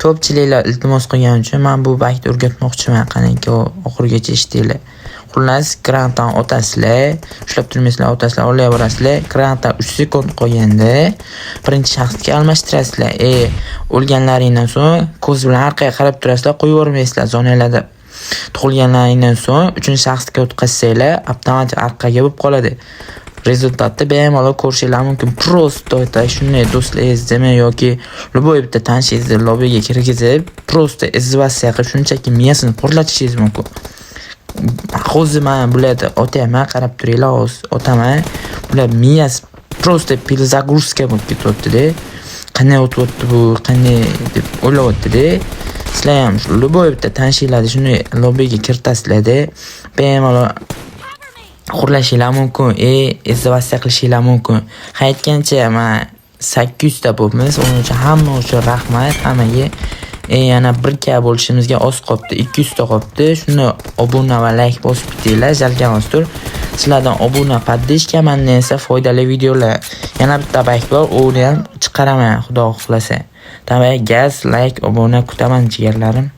Ko'pchiliklar iltimos qilgani uchun men bu baktni o'rgatmoqchiman. Qaniki oxirigacha eshitinglar. Xullas, grantdan o'tasizlar, ushlab turmaysizlar, o'tasizlar, olaverasizlar. Grantdan 3 sekund qolganda birinchi shaxsga almashtirasizlar. O'lganlaringdan so'ng ko'z bilan orqaga qarab turasizlar, qo'yavermaysizlar zonalarda. Tug'ilganlaringdan so'ng 3-shaxsga o'tkazsanglar, avtomatik orqaga bo'lib qoladi. Rezultatni bemalol ko'rishingiz mumkin. Prosto shunday do'stlaringizni yoki любой bitta tanishingizni lobbiga kirgizib, prosto izvatsiya qilib shunchaki miyasini portlatishingiz mumkin. Hozir men bularni o'tayman, qarab turinglar, o'taman. Bular miyasi prosto перезагрузка bo'lib ketyapti-da. Qanday o'tyapti bu, qanday deb o'ylayapti-da. Sizlar ham любой bitta tanishinglarni shunday lobbiga kiritasizlar-da. Bemalol xurlashinglar mumkin, izvatsiya qilishinglar mumkin. Aytgancha men 800 ta bo'libmiz. Uning uchun hamma uchun rahmat hammaga. Yana 1K bo'lishimizga oz qolibdi, 200 ta qolibdi. Shuni obuna va like bosib bitinglar, jalg'amasdir. Sizlardan obuna, podpishka, mendan esa foydali videolar. Yana bitta bayk bor, uni ham chiqaraman, xudo xohlasa. Tamam, gaz, like, obuna kutaman jigarlarim.